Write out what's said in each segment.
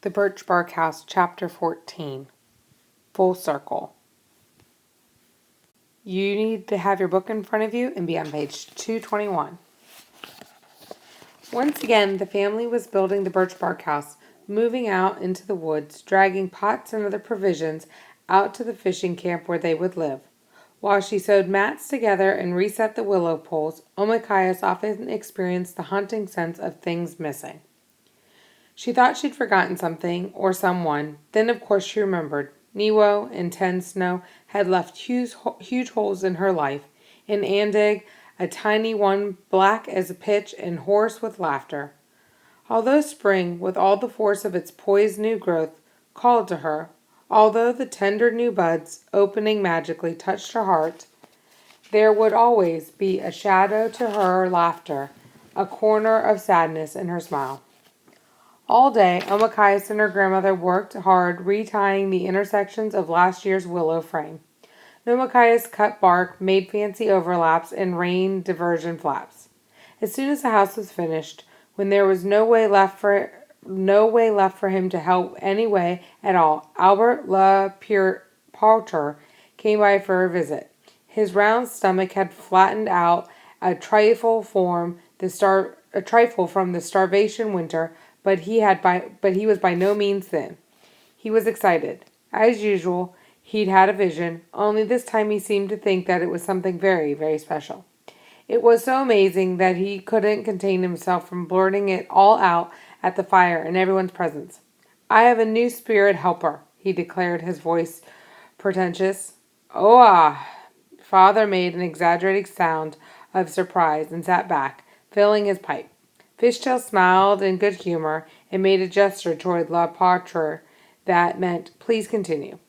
The Birchbark House, Chapter 14. Full Circle. You need to have your book in front of you and be on page 221. Once again, the family was building the Birchbark House, moving out into the woods, dragging pots and other provisions out to the fishing camp where they would live. While she sewed mats together and reset the willow poles, Omikias often experienced the haunting sense of things missing. She thought she'd forgotten something or someone. Then, of course, she remembered. Niwo and Ten Snow had left huge holes in her life. And Andig, a tiny one, black as a pitch and hoarse with laughter. Although spring, with all the force of its poised new growth, called to her, although the tender new buds, opening magically, touched her heart, there would always be a shadow to her laughter, a corner of sadness in her smile. All day, Omikias and her grandmother worked hard retying the intersections of last year's willow frame. Omikias cut bark, made fancy overlaps, and rained diversion flaps. As soon as the house was finished, when there was no way left for him to help any way at all, Albert Le Porter came by for a visit. His round stomach had flattened out a trifle from the starvation winter, but he was by no means thin. He was excited. As usual, he'd had a vision, only this time he seemed to think that it was something very, very special. It was so amazing that he couldn't contain himself from blurting it all out at the fire in everyone's presence. "I have a new spirit helper," he declared, his voice pretentious. "Oh, ah!" Father made an exaggerated sound of surprise and sat back, filling his pipe. Fishtail smiled in good humor and made a gesture toward La Patre that meant, "Please continue."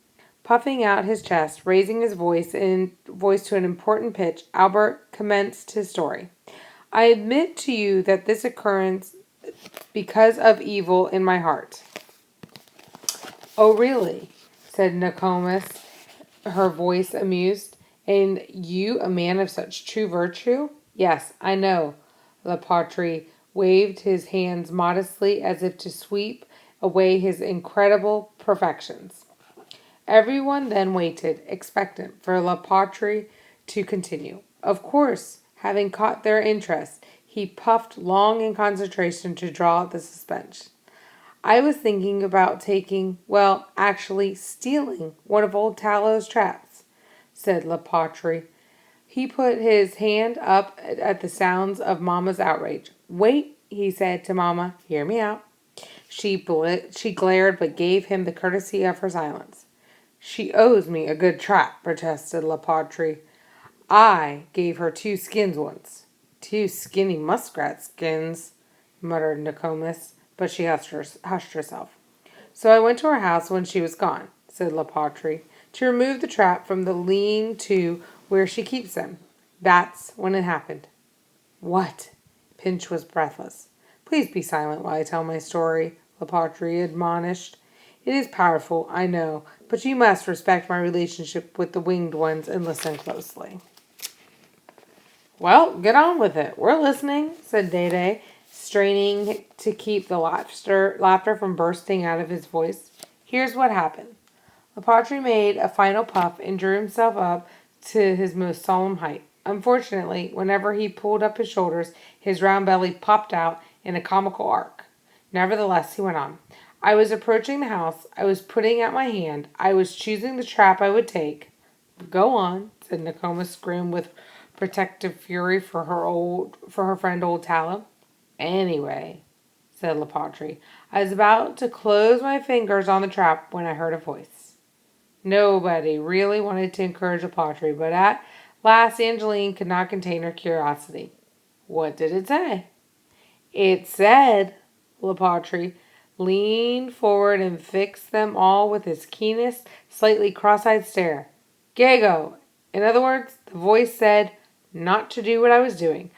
Puffing out his chest, raising his voice to an important pitch, Albert commenced his story. "I admit to you that this occurrence because of evil in my heart." "Oh, really?" said Nokomis, her voice amused. "And you, a man of such true virtue?" "Yes, I know." La Patrie waved his hands modestly as if to sweep away his incredible perfections. Everyone then waited, expectant, for La Patrie to continue. Of course, having caught their interest, he puffed long in concentration to draw out the suspense. "I was thinking about actually stealing one of old Tallow's traps," said La Patrie. He put his hand up at the sounds of Mama's outrage. "Wait," he said to Mama. "Hear me out." She glared, but gave him the courtesy of her silence. "She owes me a good trap," protested La Patrie. "I gave her 2 skins once." "2 skinny muskrat skins," muttered Nokomis, but she hushed herself. "So I went to her house when she was gone," said La Patrie, "to remove the trap from the lean-to where she keeps them. That's when it happened." "What?" Pinch was breathless. "Please be silent while I tell my story," La Patrie admonished. "It is powerful, I know, but you must respect my relationship with the winged ones and listen closely." "Well, get on with it. We're listening," said Dede, straining to keep the laughter from bursting out of his voice. "Here's what happened." La Patrie made a final puff and drew himself up to his most solemn height. Unfortunately, whenever he pulled up his shoulders, his round belly popped out in a comical arc. Nevertheless, he went on. "I was approaching the house. I was putting out my hand. I was choosing the trap I would take." "Go on," said Nokomis, grim with protective fury for her friend old Tallow. "Anyway," said La Patrie, "I was about to close my fingers on the trap when I heard a voice." Nobody really wanted to encourage La Patrie, but at last Angeline could not contain her curiosity. "What did it say?" "It said," La Patrie leaned forward and fixed them all with his keenest, slightly cross-eyed stare. "Gago." In other words, the voice said not to do what I was doing.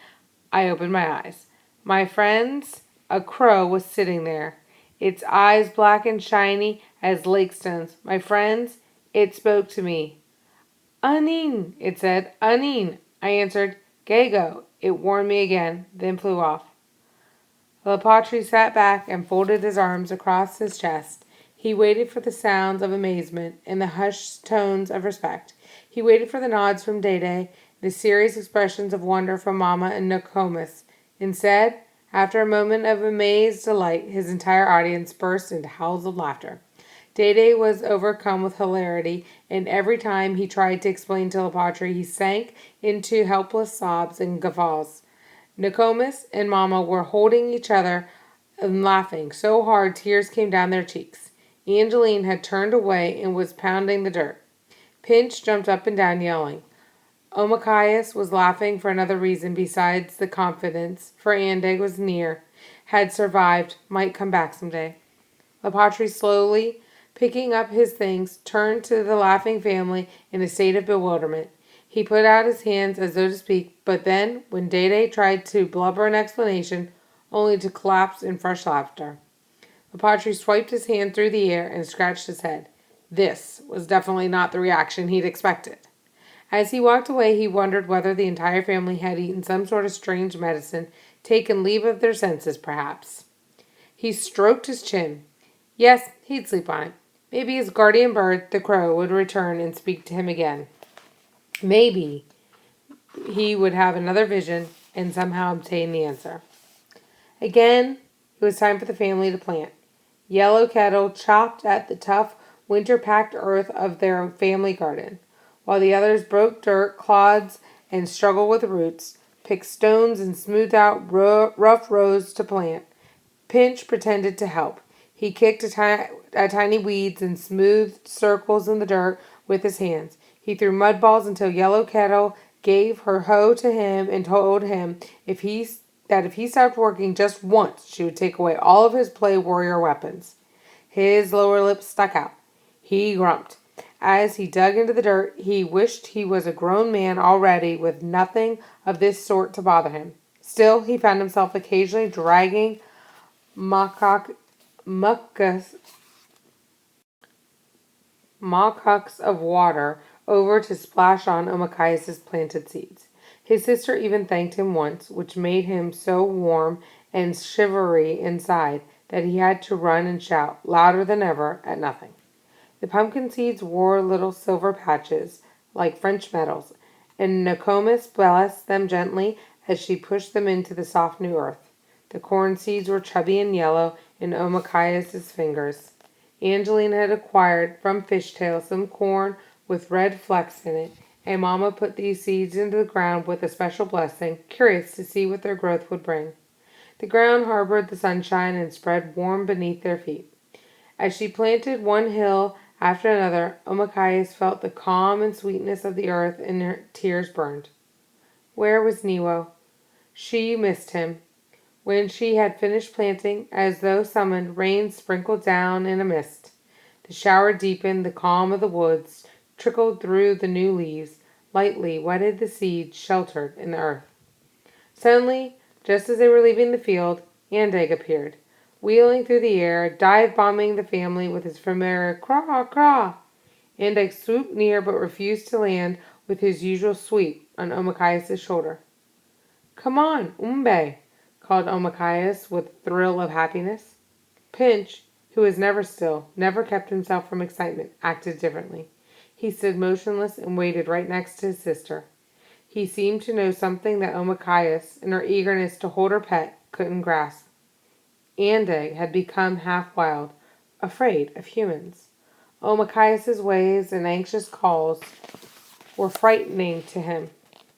I opened my eyes. My friends, a crow was sitting there, its eyes black and shiny as lake stones. My friends, it spoke to me. "Anine," it said. "Anine." I answered, "Gago." It warned me again, then flew off. Lepatri sat back and folded his arms across his chest. He waited for the sounds of amazement and the hushed tones of respect. He waited for the nods from Dede and the serious expressions of wonder from Mama and Nokomis. Instead, after a moment of amazed delight, his entire audience burst into howls of laughter. Dede was overcome with hilarity, and every time he tried to explain telepatry, he sank into helpless sobs and guffaws. Nokomis and Mama were holding each other and laughing so hard tears came down their cheeks. Angeline had turned away and was pounding the dirt. Pinch jumped up and down, yelling. Omachias was laughing for another reason besides the confidence, for Andag was near, had survived, might come back someday. Lepatri slowly, picking up his things, turned to the laughing family in a state of bewilderment. He put out his hands as though to speak, but then, when Dede tried to blubber an explanation, only to collapse in fresh laughter. Lepatri swiped his hand through the air and scratched his head. This was definitely not the reaction he'd expected. As he walked away, he wondered whether the entire family had eaten some sort of strange medicine, taken leave of their senses, perhaps. He stroked his chin. Yes, he'd sleep on it. Maybe his guardian bird, the crow, would return and speak to him again. Maybe he would have another vision and somehow obtain the answer. Again, it was time for the family to plant. Yellow Kettle chopped at the tough, winter-packed earth of their family garden, while the others broke dirt, clods, and struggled with roots, picked stones and smoothed out rough rows to plant. Pinch pretended to help. He kicked at tiny weeds and smoothed circles in the dirt with his hands. He threw mud balls until Yellow Kettle gave her hoe to him and told him if he stopped working just once, she would take away all of his play warrior weapons. His lower lip stuck out. He grumped. As he dug into the dirt, he wished he was a grown man already with nothing of this sort to bother him. Still, he found himself occasionally dragging muckucks of water over to splash on Omachias' planted seeds. His sister even thanked him once, which made him so warm and shivery inside that he had to run and shout, louder than ever, at nothing. The pumpkin seeds wore little silver patches, like French medals, and Nokomis blessed them gently as she pushed them into the soft new earth. The corn seeds were chubby and yellow in Omachias' fingers. Angeline had acquired from Fishtail some corn with red flecks in it, and Mama put these seeds into the ground with a special blessing, curious to see what their growth would bring. The ground harbored the sunshine and spread warm beneath their feet. As she planted one hill after another, Omachias felt the calm and sweetness of the earth, and her tears burned. Where was Niwo? She missed him. When she had finished planting, as though summoned, rain sprinkled down in a mist. The shower deepened, the calm of the woods trickled through the new leaves, lightly wetted the seeds sheltered in the earth. Suddenly, just as they were leaving the field, Andag appeared, wheeling through the air, dive-bombing the family with his familiar craw, craw. Andag swooped near but refused to land with his usual sweep on Omachias' shoulder. Come on, Umbe, called Omachias with a thrill of happiness. Pinch, who was never still, never kept himself from excitement, acted differently. He stood motionless and waited right next to his sister. He seemed to know something that Omachias, in her eagerness to hold her pet, couldn't grasp. Andag had become half wild, afraid of humans. Omachias' ways and anxious calls were frightening to him.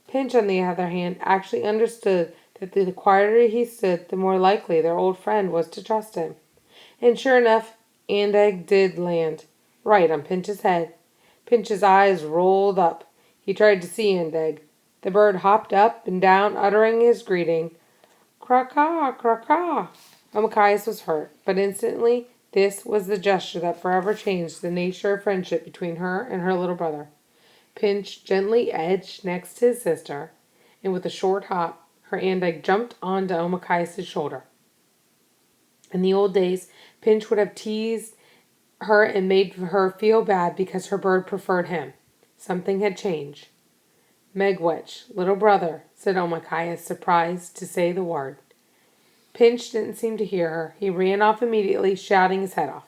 Pinch, on the other hand, actually understood that the quieter he stood, the more likely their old friend was to trust him. And sure enough, Andag did land, right on Pinch's head. Pinch's eyes rolled up. He tried to see Andag. The bird hopped up and down, uttering his greeting. Craw-caw, craw-caw. Omachias was hurt, but instantly this was the gesture that forever changed the nature of friendship between her and her little brother. Pinch gently edged next to his sister, and with a short hop, her Andag jumped onto Omachias' shoulder. In the old days, Pinch would have teased her and made her feel bad because her bird preferred him. Something had changed. Megwetch, little brother, said Omachias, surprised to say the word. Pinch didn't seem to hear her. He ran off immediately, shouting his head off.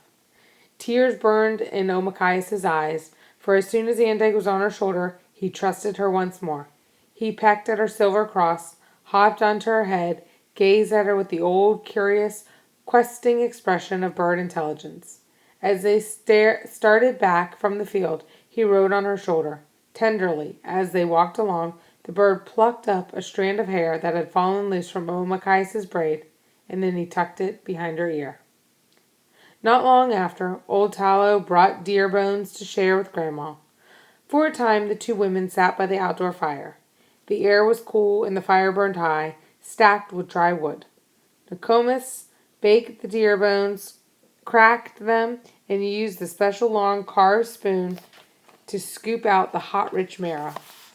Tears burned in Omachias' eyes, for as soon as Andig was on her shoulder, he trusted her once more. He pecked at her silver cross, hopped onto her head, gazed at her with the old, curious, questing expression of bird intelligence. As they started back from the field, he rode on her shoulder. Tenderly, as they walked along, the bird plucked up a strand of hair that had fallen loose from Omachias' braid, and then he tucked it behind her ear. Not long after, old Tallow brought deer bones to share with Grandma. For a time, the two women sat by the outdoor fire. The air was cool and the fire burned high, stacked with dry wood. Nokomis baked the deer bones, cracked them, and used the special long carved spoon to scoop out the hot, rich marrow.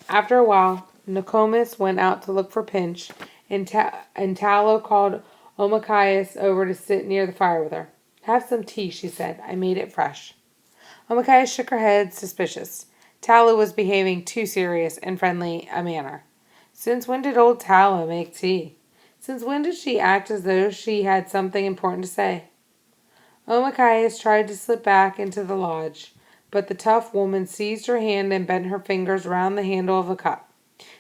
After a while, Nokomis went out to look for Pinch, and Tallow called Omachias over to sit near the fire with her. "Have some tea," she said. "I made it fresh." Omachias shook her head, suspicious. Tallow was behaving too serious and friendly a manner. Since when did old Tallow make tea? Since when did she act as though she had something important to say? Omachias tried to slip back into the lodge, but the tough woman seized her hand and bent her fingers round the handle of a cup.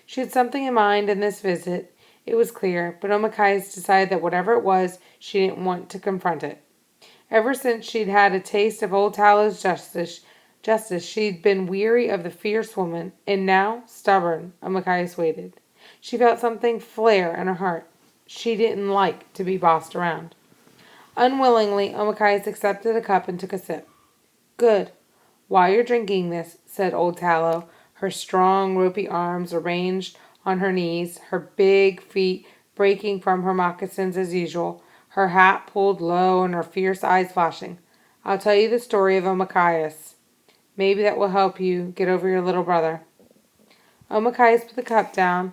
She had something in mind in this visit, it was clear, but Omachias decided that whatever it was, she didn't want to confront it. Ever since she'd had a taste of old Tallow's justice, she'd been weary of the fierce woman, and now, stubborn, Omachias waited. She felt something flare in her heart. She didn't like to be bossed around. Unwillingly, Omachias accepted a cup and took a sip. "Good. While you're drinking this," said old Tallow, her strong, ropey arms arranged on her knees, her big feet breaking from her moccasins as usual, her hat pulled low and her fierce eyes flashing. "I'll tell you the story of Omachias. Maybe that will help you get over your little brother." Omachias put the cup down,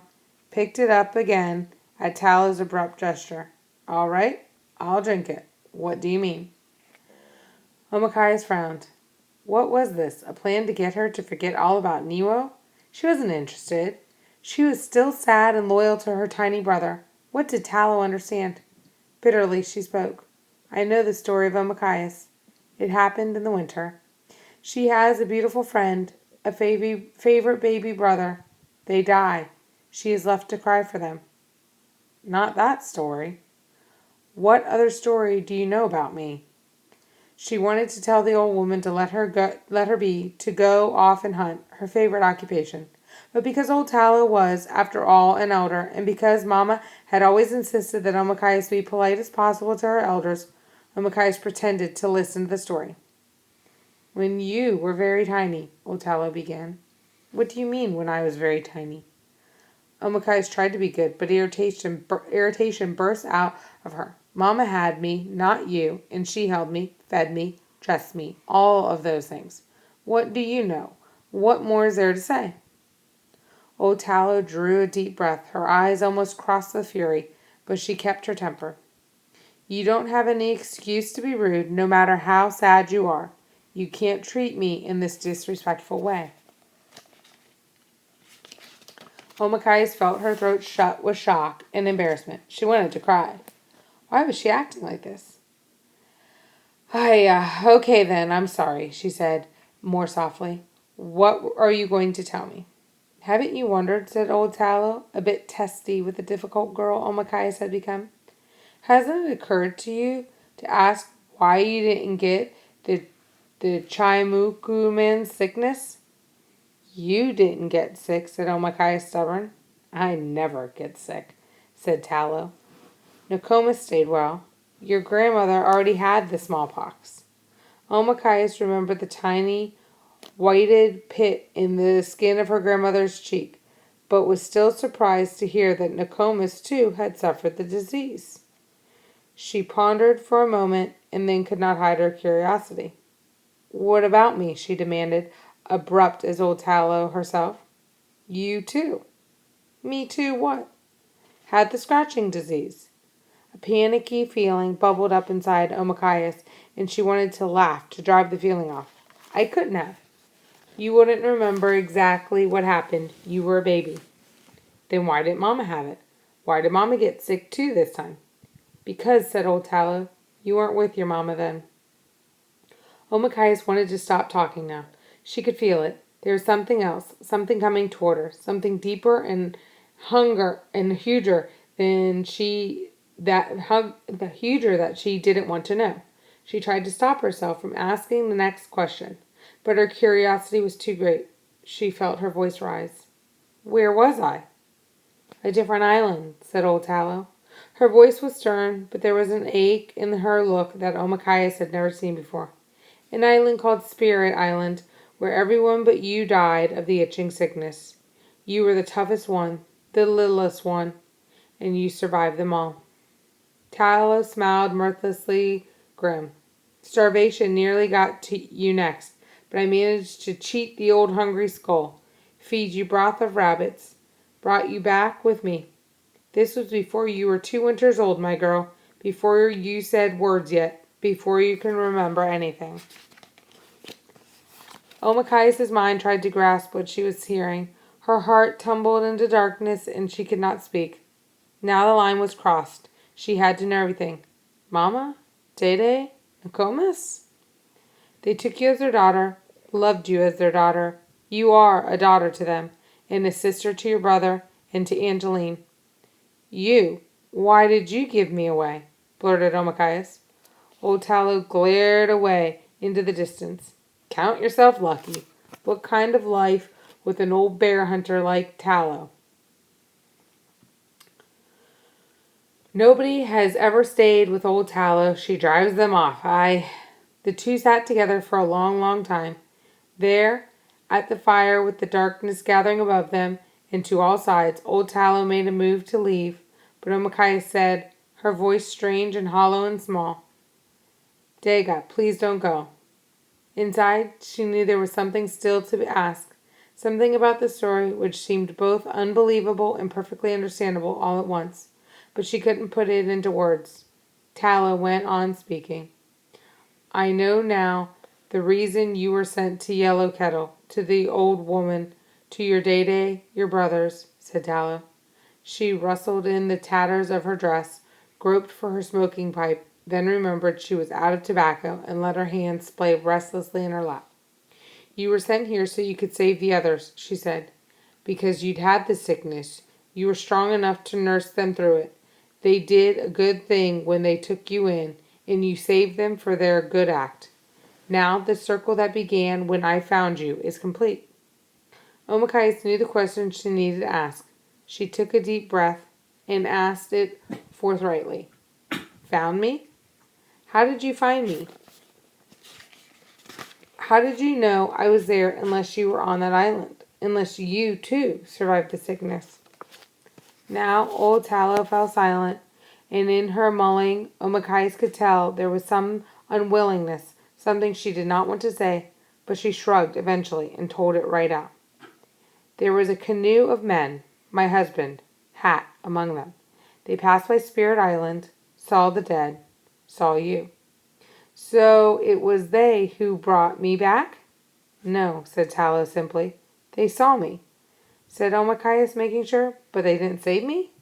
picked it up again at Tallow's abrupt gesture. "All right, I'll drink it. What do you mean?" Omachias frowned. What was this? A plan to get her to forget all about Nero? She wasn't interested. She was still sad and loyal to her tiny brother. What did Tallow understand? Bitterly she spoke. "I know the story of Omachias. It happened in the winter. She has a beautiful friend, a favorite baby brother. They die. She is left to cry for them." "Not that story." "What other story do you know about me?" She wanted to tell the old woman to let her go off and hunt, her favorite occupation. But because old Tallow was, after all, an elder, and because Mama had always insisted that Omachias be polite as possible to her elders, Omachias pretended to listen to the story. "When you were very tiny," old Tallow began. "What do you mean, when I was very tiny?" Omachias tried to be good, but irritation burst out of her. "Mama had me, not you, and she held me, fed me, dressed me, all of those things. What do you know? What more is there to say?" Old Tallow drew a deep breath. Her eyes almost crossed with fury, but she kept her temper. "You don't have any excuse to be rude, no matter how sad you are. You can't treat me in this disrespectful way." Omachias felt her throat shut with shock and embarrassment. She wanted to cry. Why was she acting like this? Okay then, I'm sorry," she said more softly. "What are you going to tell me?" "Haven't you wondered," said old Tallow, a bit testy with the difficult girl Omachias had become. "Hasn't it occurred to you to ask why you didn't get the Chimukuman sickness?" "You didn't get sick," said Omachias, stubborn. "I never get sick," said Tallow. "Nokomis stayed well. Your grandmother already had the smallpox." Omachias remembered the tiny, whited pit in the skin of her grandmother's cheek, but was still surprised to hear that Nokomis, too, had suffered the disease. She pondered for a moment and then could not hide her curiosity. "What about me?" she demanded, abrupt as old Tallow herself. "You too." "Me too what?" "Had the scratching disease." A panicky feeling bubbled up inside Omachias, and she wanted to laugh to drive the feeling off. "I couldn't have. You wouldn't remember exactly what happened. You were a baby." "Then why didn't Mama have it? Why did Mama get sick too this time?" Because, said old Tallow, you weren't with your mama then. Omakayas wanted to stop talking now. She could feel it. There was something else, something coming toward her, something deeper and hunger and huger than the huger that she didn't want to know. She tried to stop herself from asking the next question, but her curiosity was too great. She felt her voice rise. Where was I? A different island, said old Tallow. Her voice was stern, but there was an ache in her look that Omakayas had never seen before. An island called Spirit Island, where everyone but you died of the itching sickness. You were the toughest one, the littlest one, and you survived them all. Tallow smiled mirthlessly grim. Starvation nearly got to you next, but I managed to cheat the old hungry skull, feed you broth of rabbits, brought you back with me. This was before you were 2 winters old, my girl, before you said words yet, before you can remember anything. Omakayas' mind tried to grasp what she was hearing. Her heart tumbled into darkness and she could not speak. Now the line was crossed. She had to know everything. Mama? Dede? Nokomis? They took you as their daughter, loved you as their daughter. You are a daughter to them, and a sister to your brother and to Angeline. You? Why did you give me away? Blurted Omakayas. Old Tallow glared away into the distance. Count yourself lucky. What kind of life with an old bear hunter like Tallow? Nobody has ever stayed with old Tallow. She drives them off. The two sat together for a long, long time. There, at the fire with the darkness gathering above them, and to all sides, old Tallow made a move to leave, but Omakayas said, her voice strange and hollow and small, Dega, please don't go. Inside, she knew there was something still to ask, something about the story which seemed both unbelievable and perfectly understandable all at once, but she couldn't put it into words. Tallow went on speaking. I know now the reason you were sent to Yellow Kettle, to the old woman, to your Dede, your brothers, said Tallow. She rustled in the tatters of her dress, groped for her smoking pipe, then remembered she was out of tobacco and let her hands play restlessly in her lap. You were sent here so you could save the others, she said, because you'd had the sickness. You were strong enough to nurse them through it. They did a good thing when they took you in, and you saved them for their good act. Now the circle that began when I found you is complete. Omakayas knew the question she needed to ask. She took a deep breath and asked it forthrightly. Found me? How did you find me? How did you know I was there unless you were on that island? Unless you, too, survived the sickness? Now old Tallow fell silent, and in her mulling, Omakayas could tell there was some unwillingness, something she did not want to say, but she shrugged eventually and told it right out. There was a canoe of men, my husband, Hat, among them. They passed by Spirit Island, saw the dead, saw you. So it was they who brought me back? No, said Tallow simply. They saw me, said Omakayas, making sure, but they didn't save me?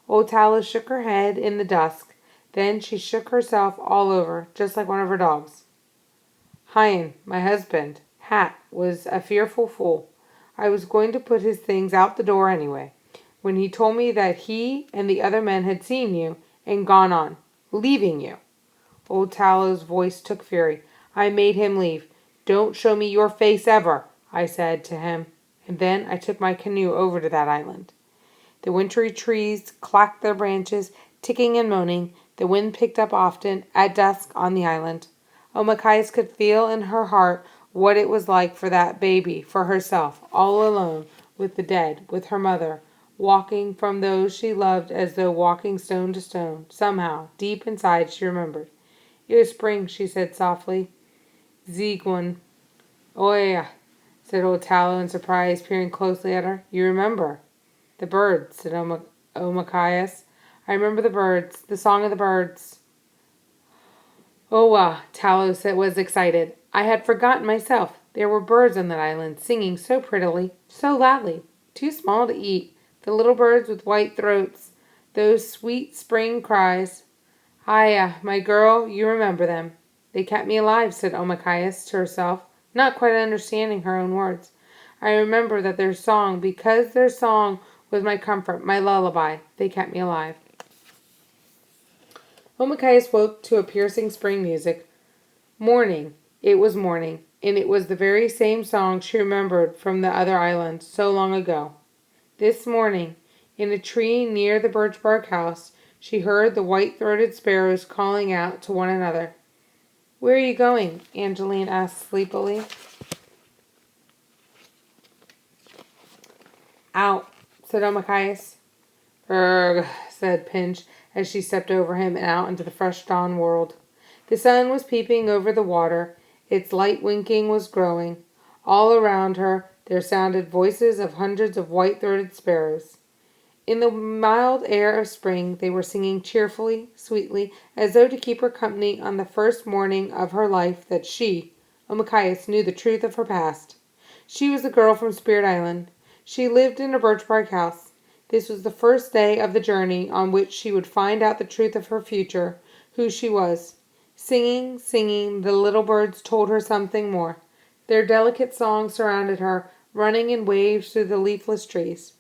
Old Tallow shook her head in the dusk. Then she shook herself all over, just like one of her dogs. Hyen, my husband, Hat, was a fearful fool. I was going to put his things out the door anyway, when he told me that he and the other men had seen you and gone on, leaving you. Old Tallow's voice took fury. I made him leave. Don't show me your face ever, I said to him, and then I took my canoe over to that island. The wintry trees clacked their branches, ticking and moaning. The wind picked up often at dusk on the island. Omakayas could feel in her heart what it was like for that baby, for herself, all alone, with the dead, with her mother, walking from those she loved as though walking stone to stone. Somehow, deep inside, she remembered. It was spring, she said softly. Zeegwun. Oh, yeah, said old Tallow in surprise, peering closely at her. You remember? The birds, said Omakayas. I remember the birds, the song of the birds. Oh, Tallow was excited. I had forgotten myself. There were birds on that island, singing so prettily, so loudly, too small to eat. The little birds with white throats, those sweet spring cries. Hiya, my girl, you remember them. They kept me alive, said Omakayas to herself, not quite understanding her own words. I remember that their song, because their song was my comfort, my lullaby. They kept me alive. Omakayas woke to a piercing spring music. Morning. It was morning, and it was the very same song she remembered from the other island so long ago. This morning, in a tree near the Birchbark house, she heard the white-throated sparrows calling out to one another. Where are you going? Angeline asked sleepily. Out, said Omakayas. Urgh, said Pinch as she stepped over him and out into the fresh dawn world. The sun was peeping over the water. Its light winking was growing. All around her there sounded voices of hundreds of white-throated sparrows. In the mild air of spring they were singing cheerfully, sweetly, as though to keep her company on the first morning of her life that she, Omakayas, knew the truth of her past. She was the girl from Spirit Island. She lived in a birchbark house. This was the first day of the journey on which she would find out the truth of her future, who she was. Singing, singing, the little birds told her something more. Their delicate song surrounded her, running in waves through the leafless trees.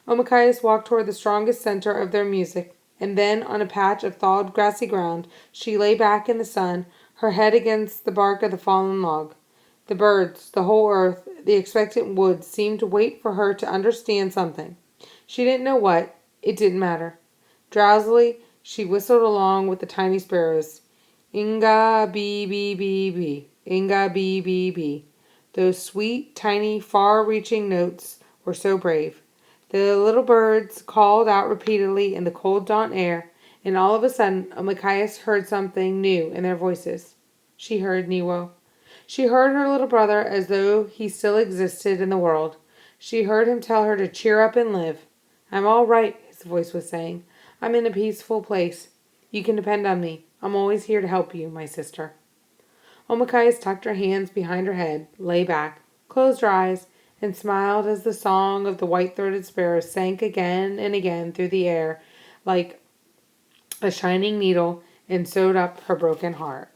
Omakayas walked toward the strongest center of their music, and then on a patch of thawed grassy ground she lay back in the sun, her head against the bark of the fallen log. The birds, the whole earth, the expectant woods seemed to wait for her to understand something. She didn't know what. It didn't matter. Drowsily, she whistled along with the tiny sparrows. Inga bee bee bee bee. Inga bee bee bee. Those sweet, tiny, far-reaching notes were so brave. The little birds called out repeatedly in the cold dawn air, and all of a sudden Omakayas heard something new in their voices. She heard Niwo. She heard her little brother as though he still existed in the world. She heard him tell her to cheer up and live. I'm all right, his voice was saying. I'm in a peaceful place. You can depend on me. I'm always here to help you, my sister. Omakayas tucked her hands behind her head, lay back, closed her eyes, and smiled as the song of the white-throated sparrow sank again and again through the air like a shining needle and sewed up her broken heart.